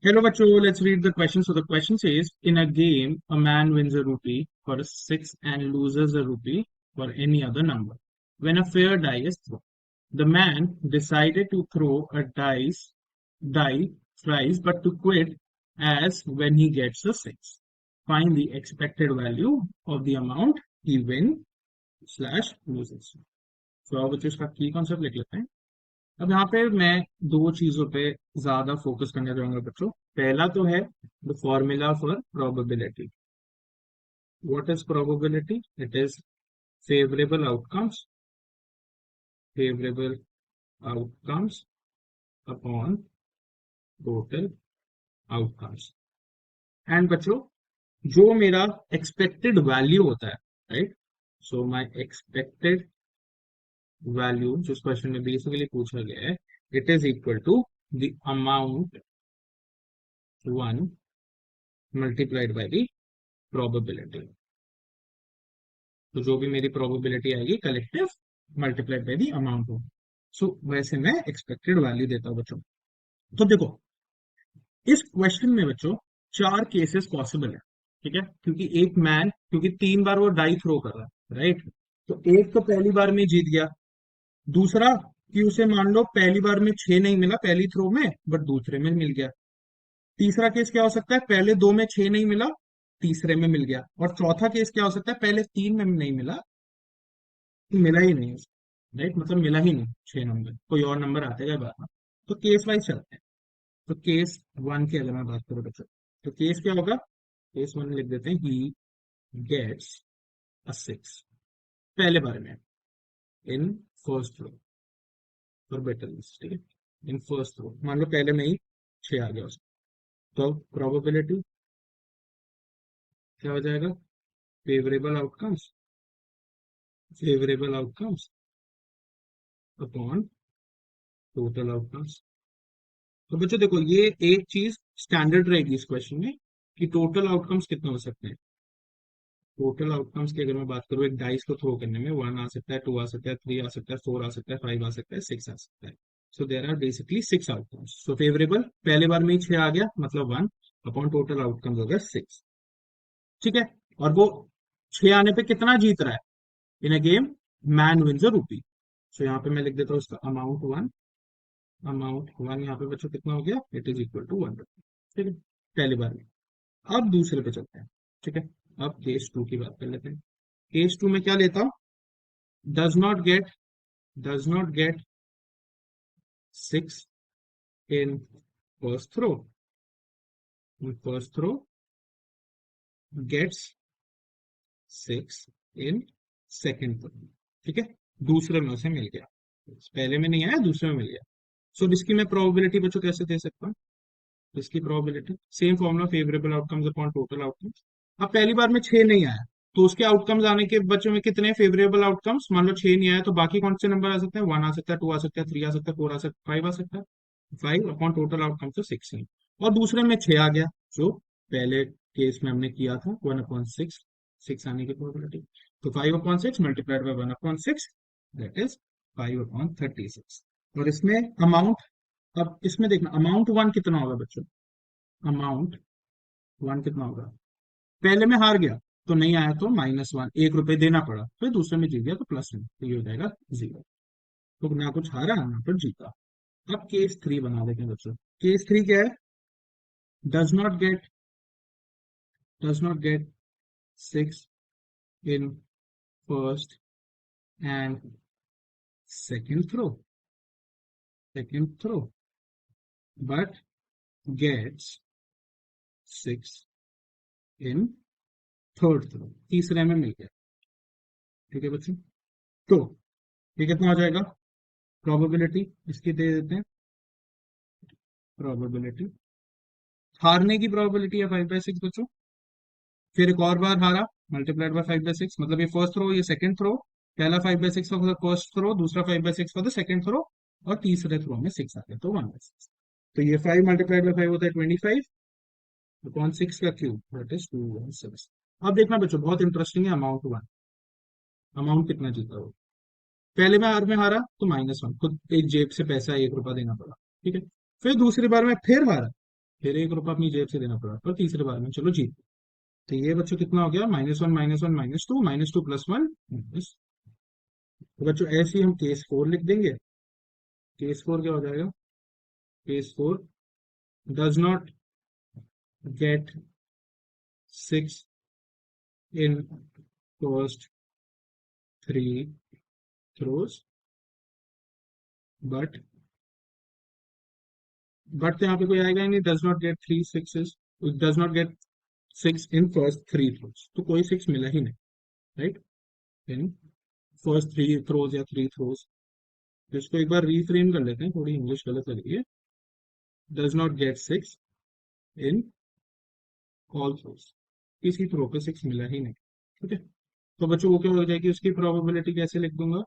Hello, Bacho. Let's read the question. So the question says, in a game, a man wins a rupee for a six and loses a rupee for any other number. When a fair die is thrown, the man decided to throw a die thrice, but to quit as when he gets a six. Find the expected value of the amount he win slash loses. So अब बच्चों इसका की concept लिख लेते हैं। अब यहाँ पे मैं दो चीजों पे ज्यादा फोकस करना चाहूंगा बच्चों। पहला तो है the formula for probability. What is probability? It is favourable outcomes, favourable outcomes upon total outcomes. And बच्चों, जो मेरा एक्सपेक्टेड वैल्यू होता है, right, so my expected value जो क्वेश्चन में बेसिकली पूछा गया है, it is equal to the amount one multiplied by the probability. तो जो भी मेरी प्रोबेबिलिटी आएगी collective multiplied by the amount हो। सो वैसे मैं एक्सपेक्टेड वैल्यू देता हूं बच्चों। तो देखो, इस क्वेश्चन में बच्चों चार केसेस पॉसिबल है, ठीक है, क्योंकि तीन बार वो डाई थ्रो कर रहा है, राइट। तो एक तो पहली बार में जीत गया। दूसरा कि उसे मान लो पहली बार में छह नहीं मिला पहली थ्रो में, बट दूसरे में मिल गया। तीसरा केस क्या हो सकता है, पहले दो में छह नहीं मिला, तीसरे में मिल गया। और चौथा केस क्या हो सकता है, पहले तीन में नहीं मिला, मिला ही नहीं, राइट, मतलब मिला ही नहीं छह नंबर, कोई और नंबर आते गए बाद में। तो केस वाइज चलते हैं। तो केस वन की अगर मैं बात करूं बच्चों, तो केस क्या होगा? केस वन लिख देते हैं, ही गेट्स अ सिक्स पहले बार में in first row for better list, ठीक है। इन फर्स्ट रो मान लो पहले में ही छह आ गया उसको, तो प्रोबेबिलिटी क्या हो जाएगा? Favourable outcomes, favourable outcomes upon total outcomes. तो बच्चों देखो, ये एक चीज स्टैंडर्ड रहेगी इस क्वेश्चन में कि टोटल आउटकम्स कितने हो सकते हैं। टोटल आउटकम्स की अगर मैं बात करूँ एक डाइस को थ्रो करने में, वन आ सकता है, टू आ सकता है, थ्री आ सकता है, फोर आ सकता है, फाइव आ सकता है, सिक्स आ सकता है। So there are basically six outcomes. So favourable पहले बार में ही छह आ गया, मतलब वन, अपॉन टोटल आउटकम्स हो गया सिक्स, ठीक है। और वो छह आने पे कितना जीत रहा है? इन अ गेम मैन विन्स अ रूपी। सो यहाँ पे मैं लिख देता हूँ उसका अमाउंट वन। अमाउंट वन यहाँ पे बच्चों कितना हो गया? It is equal to one, ठीक है, पहली बार में। अब दूसरे पे चलते हैं, ठीक है। अब केस टू की बात कर लेते हैं। केस टू में क्या लेता हूं? Does not get, does not get six in first throw, in first throw gets six in second throw, ठीक है। दूसरे में उसे मिल गया, पहले में नहीं आया, दूसरे में मिल गया। सो इसकी मैं प्रोबेबिलिटी बच्चों कैसे दे सकता हूँ? इसकी probability same formula, favourable outcomes upon total outcomes. अब पहली बार में छह नहीं आया, तो उसके आउटकम्स आने के बच्चों में कितने फेवरेबल आउटकम्स? मान लो छह नहीं आया, तो बाकी कौन से नंबर आ सकते हैं? वन आ सकता है, टू आ सकता है, थ्री आ सकता है, फोर आ सकता है, फाइव आ सकता है। फाइव अपॉन टोटल आउटकम्स तो सिक्स नहीं। और दूसरे में छह आ गया, जो पहले केस में हमने किया था, वन अपॉन सिक्स, सिक्स आने की प्रोबेबिलिटी। तो five upon six multiplied by one upon six, that is five upon 36। और इसमें अमाउंट, अब इसमें देखना अमाउंट वन कितना होगा बच्चों? अमाउंट वन कितना होगा? पहले में हार गया तो नहीं आया, तो माइनस वन, एक रुपए देना पड़ा, फिर दूसरे में जीत गया तो प्लस वन, तो ये हो जाएगा जीरो। तो ना कुछ हारा ना कुछ जीता। अब केस थ्री बना देते हैं बच्चों। केस थ्री क्या है? Does not get, does not get six in first and second throw, second throw, but gets six in third throw, तीसरे में मिल गया, ठीक है बच्चों। तो ये कितना हो जाएगा? प्रोबेबिलिटी इसकी दे देते हैं, प्रोबेबिलिटी हारने की प्रोबेबिलिटी है फाइव बाई सिक्स बच्चों। फिर एक और बार हारा, multiplied by five by six, मतलब ये फर्स्ट थ्रो, ये सेकंड थ्रो। पहला five by six for the first throw, दूसरा five by six for the second throw, और तीसरे थ्रो में सिक्स आ गया, तो वन बाई सिक्स। तो ये फाइव मल्टीप्लाइड बाय फाइव होता है 25 अपॉन सिक्स का क्यूब, दैट इज 216। अब देखना बच्चों, बहुत इंटरेस्टिंग है अमाउंट वन। अमाउंट कितना जीता हो? पहले बार में हारा तो माइनस वन, खुद एक जेब से पैसा एक रुपया देना पड़ा, ठीक है। फिर दूसरी बार में फिर हारा, फिर 1 रुपया अपनी जेब से देना पड़ा, पर तीसरे बार में चलो जीत। तो ये बच्चों कितना हो गया, -1 -1 -2 +1 माइनस। तो बच्चों ऐसे ही हम केस 4 लिख देंगे। केस 4 क्या हो जाएगा, case 4 does not gate 6 in first 3 throws, but तो यहाँ पे कोई आएगा ही नहीं, does not gate 3 sixes, does not gate 6 in first 3 throws, तो कोई 6 मिला ही नहीं, राइट, इन फर्स्ट 3 थ्रोज या 3 थ्रोज। तो इसको एक बार रीफ्रेम कर लेते हैं, थोड़ी इंग्लिश गलत लग रही है। Does not gate 6 in all throws, किसी थ्रो पे 6 मिला ही नहीं, ठीक है। तो बच्चों वो क्या हो जाएगी, उसकी प्रोबेबिलिटी कैसे लिख दूंगा,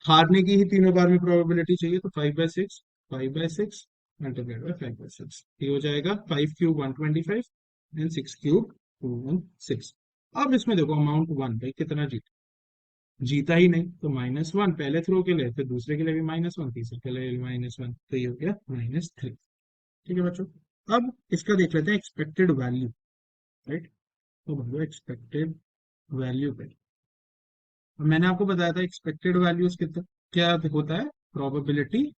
हारने की ही तीनों बार में प्रोबेबिलिटी चाहिए, तो 5/6, 5/6 मल्टीप्लाइड बाय 5/6, ये हो जाएगा 5³ 125 एंड 6³ 216। अब इसमें देखो अमाउंट 1, भाई कितना जीता, जीता ही नहीं, तो -1 पहले थ्रो के लिए, फिर दूसरे के लिए भी -1, तीसरे के लिए भी -1, तो ये हो गया -3। ठीक है बच्चों, अब इसका देख लेते हैं एक्सपेक्टेड वैल्यू, राइट। तो भैया एक्सपेक्टेड वैल्यू पे, और मैंने आपको बताया था एक्सपेक्टेड वैल्यूज कितना क्या होता है, probability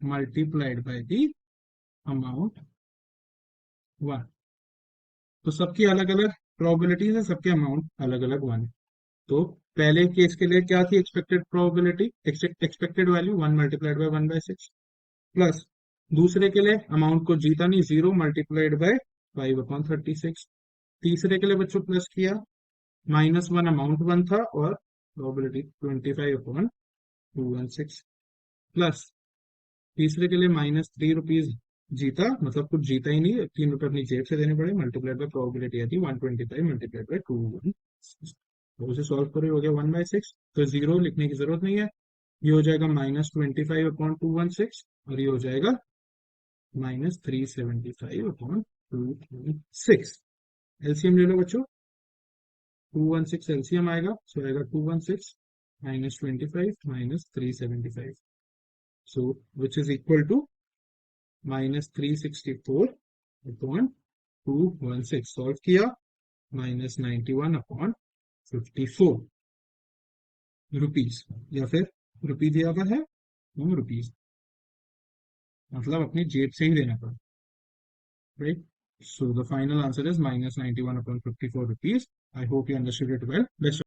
multiplied by the amount 1। तो सबकी अलग अलग प्रोबेबिलिटीज है, सबके अमाउंट अलग अलग 1 है। तो पहले केस के लिए क्या थी expected probability, expected value 1 multiplied by 1/6, plus दूसरे के लिए अमाउंट को जीता नहीं, 0 मल्टीप्लाइड बाय 5/36। तीसरे के लिए बच्चों प्लस किया, -1 अमाउंट 1 था और प्रोबेबिलिटी 25/216, प्लस तीसरे के लिए -3 रुपीज जीता, मतलब कुछ जीता ही नहीं, 3 रुपए अपनी जेब से देने पड़े, मल्टीप्लाइड बाय प्रोबेबिलिटी आती 125 मल्टीप्लाइड बाय 216। तो उसे सॉल्व करो, हो गया 1/6, तो 0 लिखने की जरूरत नहीं है, ये हो जाएगा -25/216, और ये हो जाएगा -375/216। एलसीएम ले लो बच्चों, 216 एलसीएम आएगा, सो आएगा 216 -25 -375, so which is equal to -364/216। Solve किया, -91/54 रुपीज, या फिर रुपी दिया हुआ है, रुपीज, मतलब अपनी जेब से ही देना पड़ा, right. So the final answer is -91/54 rupees. I hope you understood it well. Best